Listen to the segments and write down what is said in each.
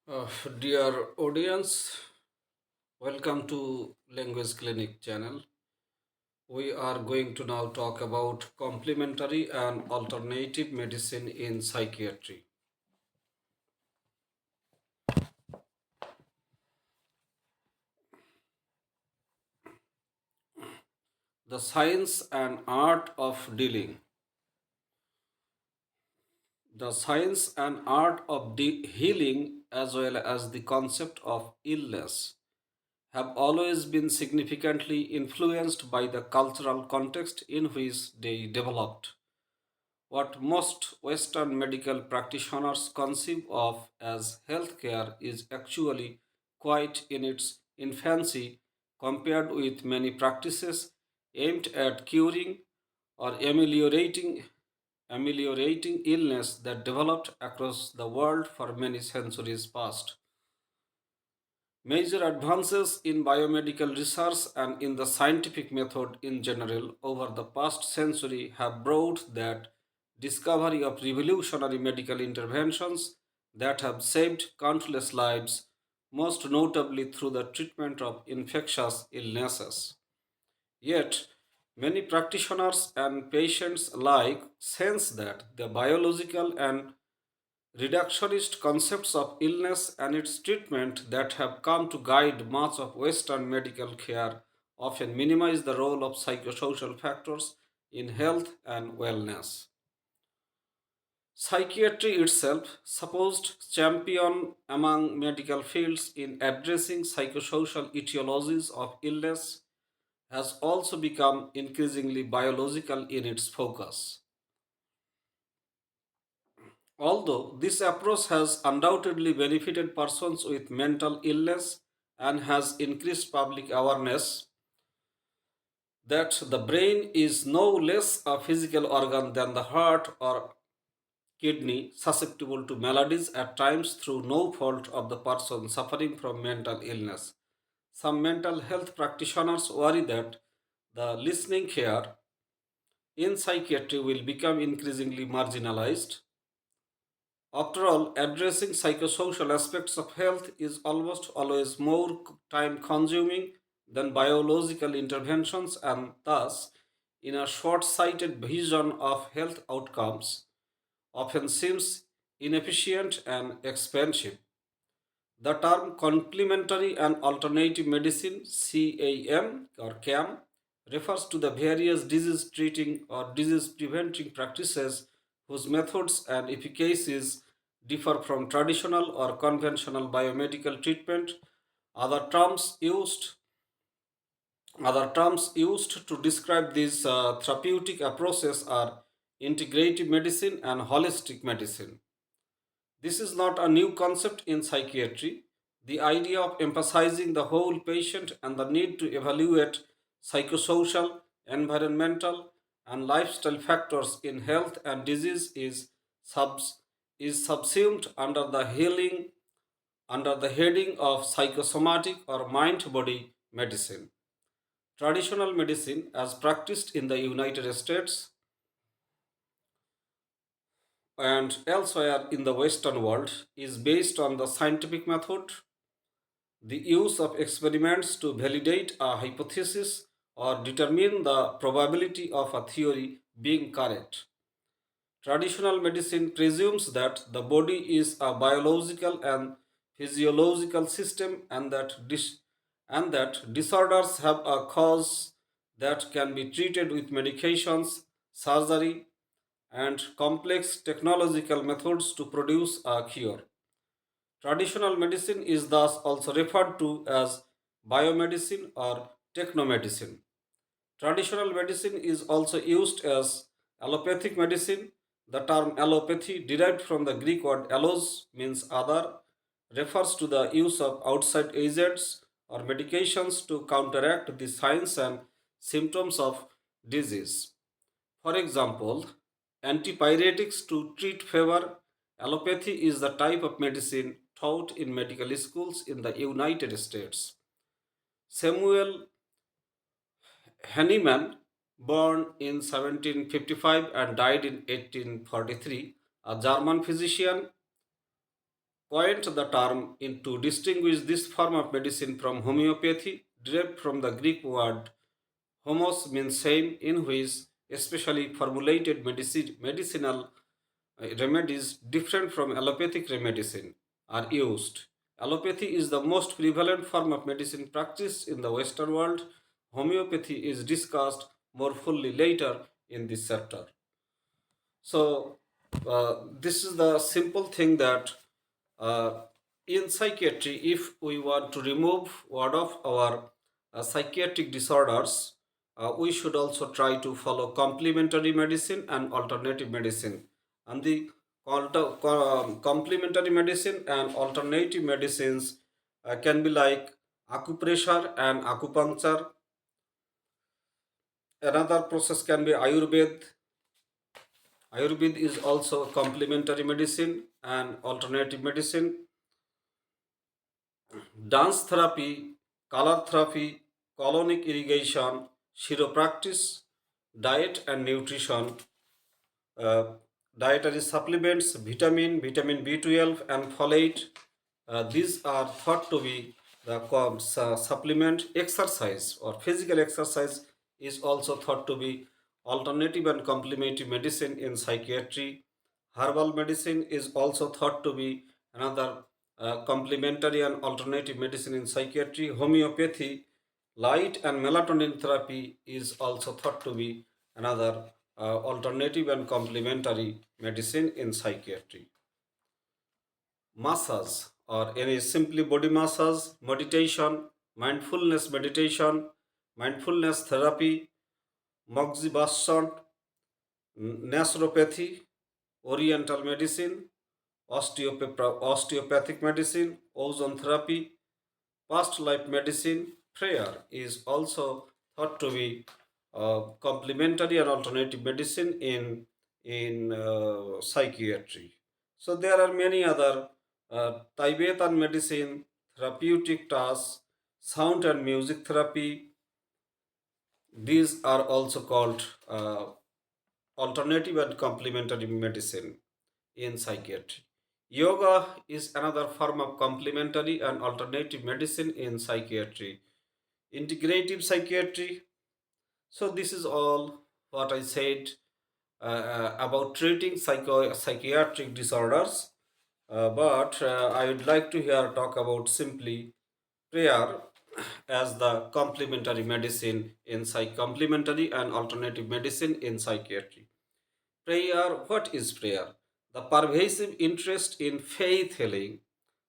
Uh, Dear audience, welcome to Language Clinic channel. We are going to now talk about complementary and alternative medicine in psychiatry. The science and art of dealing. The science and art of healing, as well as the concept of illness, have always been significantly influenced by the cultural context in which they developed. What most Western medical practitioners conceive of as healthcare is actually quite in its infancy compared with many practices aimed at curing or ameliorating illness that developed across the world for many centuries past. Major advances in biomedical research and in the scientific method in general over the past century have brought that discovery of revolutionary medical interventions that have saved countless lives, most notably through the treatment of infectious illnesses. Yet, many practitioners and patients alike sense that the biological and reductionist concepts of illness and its treatment that have come to guide much of Western medical care often minimize the role of psychosocial factors in health and wellness. Psychiatry itself, supposed champion among medical fields in addressing psychosocial etiologies of illness, has also become increasingly biological in its focus. Although this approach has undoubtedly benefited persons with mental illness and has increased public awareness that the brain is no less a physical organ than the heart or kidney, susceptible to maladies at times through no fault of the person suffering from mental illness. Some mental health practitioners worry that the listening care in psychiatry will become increasingly marginalized. After all, addressing psychosocial aspects of health is almost always more time consuming than biological interventions, and thus, in a short sighted vision of health outcomes, often seems inefficient and expensive. The term complementary and alternative medicine CAM or CAM refers to the various disease treating or disease preventing practices whose methods and efficacies differ from traditional or conventional biomedical treatment. Other terms used Other terms used to describe these therapeutic approaches are integrative medicine and holistic medicine. This is not a new concept in psychiatry. The idea of emphasizing the whole patient and the need to evaluate psychosocial, environmental, and lifestyle factors in health and disease subs, is subsumed under the heading of psychosomatic or mind body medicine. Traditional medicine, as practiced in the United States and elsewhere in the Western world, is based on the scientific method, the use of experiments to validate a hypothesis or determine the probability of a theory being correct. Traditional medicine presumes that the body is a biological and physiological system and that disorders have a cause that can be treated with medications, surgery, and complex technological methods to produce a cure. Traditional medicine is thus also referred to as biomedicine or technomedicine. Traditional medicine is also used as allopathic medicine. The term allopathy, derived from the Greek word allos, means other, refers to the use of outside agents or medications to counteract the signs and symptoms of disease. For example, antipyretics to treat fever. Allopathy is the type of medicine taught in medical schools in the United States. Samuel Hahnemann, born in 1755 and died in 1843, a German physician, coined the term to distinguish this form of medicine from homeopathy, derived from the Greek word homos means same, in which especially formulated medicinal remedies different from allopathic medicine are used. Allopathy is the most prevalent form of medicine practiced in the Western world. Homeopathy is discussed more fully later in this chapter. So, this is the simple thing that uh, in psychiatry, if we want to remove one of our psychiatric disorders, we should also try to follow complementary medicine and alternative medicine. And the complementary medicine and alternative medicines can be like acupressure and acupuncture. Another process can be Ayurveda. Ayurveda is also complementary medicine and alternative medicine. Dance therapy, color therapy, colonic irrigation, chiropractic, diet and nutrition, uh, dietary supplements, vitamin B12, and folate. These are thought to be the supplement. Exercise or physical exercise is also thought to be alternative and complementary medicine in psychiatry. Herbal medicine is also thought to be another complementary and alternative medicine in psychiatry. Homeopathy, light and melatonin therapy is also thought to be another alternative and complementary medicine in psychiatry. Massage or any simply body massage, meditation, mindfulness therapy, moxibustion, naturopathy, oriental medicine, osteopathic medicine, ozone therapy, past life medicine, prayer is also thought to be complementary and alternative medicine in psychiatry. So there are many other Tibetan medicine, therapeutic tasks, sound and music therapy. These are also called alternative and complementary medicine in psychiatry. Yoga is another form of complementary and alternative medicine in psychiatry. Integrative psychiatry. So, this is all what I said about treating psychiatric disorders. But I would like to here talk about simply prayer as the complementary medicine in complementary and alternative medicine in psychiatry. Prayer, what is prayer? The pervasive interest in faith healing,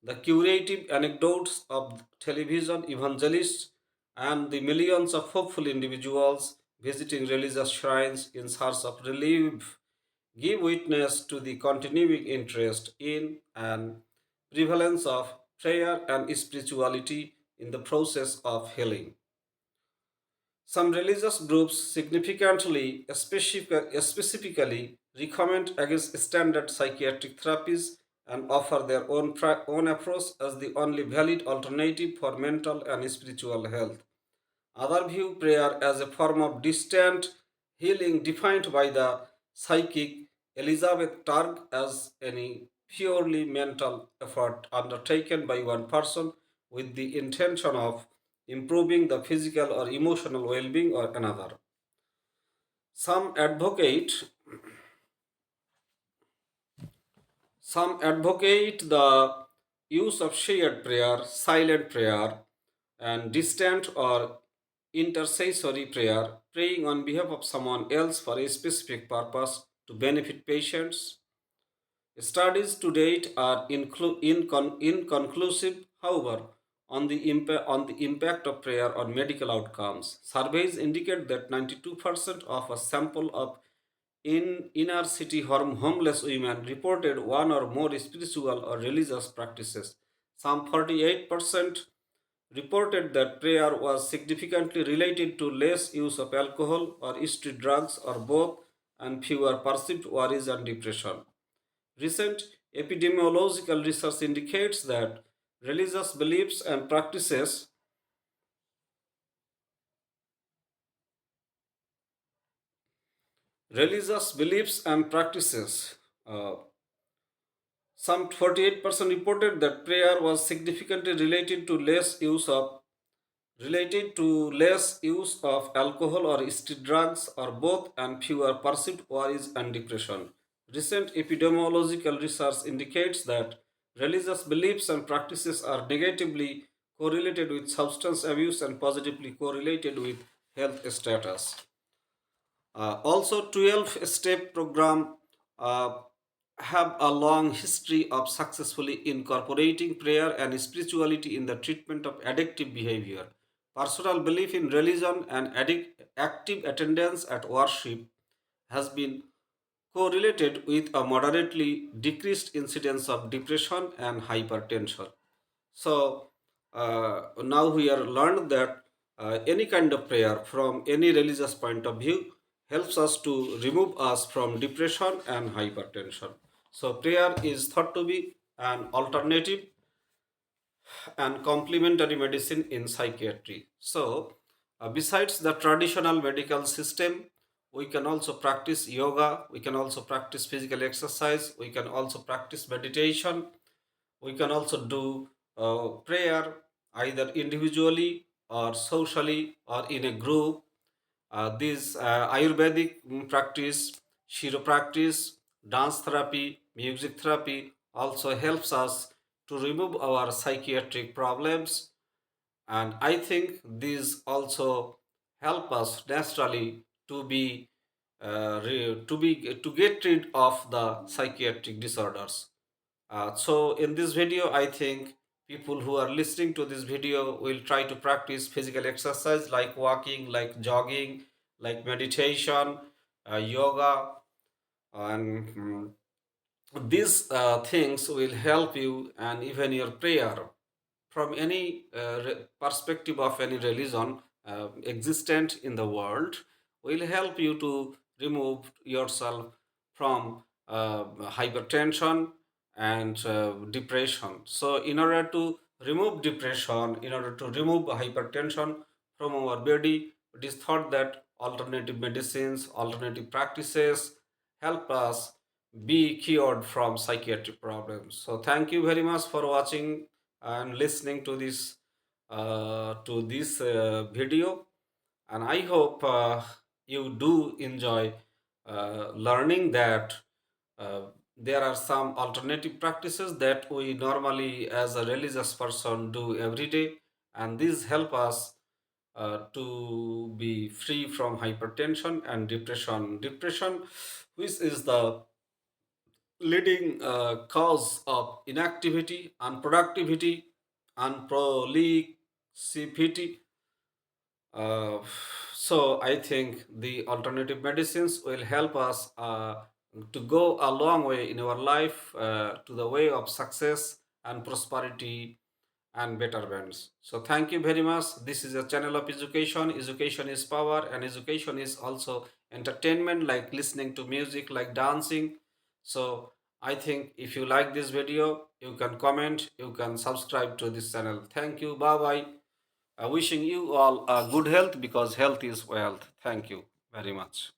the curative anecdotes of television evangelists, and the millions of hopeful individuals visiting religious shrines in search of relief give witness to the continuing interest in and prevalence of prayer and spirituality in the process of healing. Some religious groups specifically recommend against standard psychiatric therapies and offer their own approach as the only valid alternative for mental and spiritual health. Others view prayer as a form of distant healing defined by the psychic Elizabeth Targ as any purely mental effort undertaken by one person with the intention of improving the physical or emotional well being of another. Some advocate Some advocate the use of shared prayer, silent prayer, and distant or intercessory prayer, praying on behalf of someone else for a specific purpose to benefit patients. Studies to date are inconclusive, however, on the impact of prayer on medical outcomes. Surveys indicate that 92% of a sample of in inner city homeless women reported one or more spiritual or religious practices. Some 48% reported that prayer was significantly related to less use of alcohol or street drugs or both, and fewer perceived worries and depression. Recent epidemiological research indicates that religious beliefs and practices religious beliefs and practices uh, Some 48% reported that prayer was significantly related to less use of alcohol or street drugs or both, and fewer perceived worries and depression. Recent epidemiological research indicates that religious beliefs and practices are negatively correlated with substance abuse and positively correlated with health status. Also, 12-step program uh, have a long history of successfully incorporating prayer and spirituality in the treatment of addictive behavior. Personal belief in religion and active attendance at worship has been correlated with a moderately decreased incidence of depression and hypertension. So now we are learned that any kind of prayer from any religious point of view helps us to remove us from depression and hypertension. So prayer is thought to be an alternative and complementary medicine in psychiatry. So besides the traditional medical system, we can also practice yoga, we can also practice physical exercise, we can also practice meditation, we can also do prayer either individually or socially or in a group. This Ayurvedic practice, Shiro practice, dance therapy, music therapy also helps us to remove our psychiatric problems, and I think these also help us naturally to be to get rid of the psychiatric disorders. So in this video, I think people who are listening to this video will try to practice physical exercise like walking, like jogging, like meditation, yoga, and these things will help you, and even your prayer from any perspective of any religion existent in the world will help you to remove yourself from hypertension and depression. So in order to remove depression, in order to remove hypertension from our body, it is thought that alternative medicines, alternative practices help us be cured from psychiatric problems. So thank you very much for watching and listening to this video, and I hope you do enjoy learning that uh, there are some alternative practices that we normally as a religious person do every day, and these help us to be free from hypertension and depression, which is the leading cause of inactivity, unproductivity, and prolificity. Uh, so I think the alternative medicines will help us to go a long way in our life to the way of success and prosperity and betterments. So thank you very much. This is a channel of education. Education is power, and education is also entertainment, like listening to music, like dancing. So I think if you like this video, you can comment, you can subscribe to this channel. Thank you. Bye bye. Wishing you all good health, because health is wealth. Thank you very much.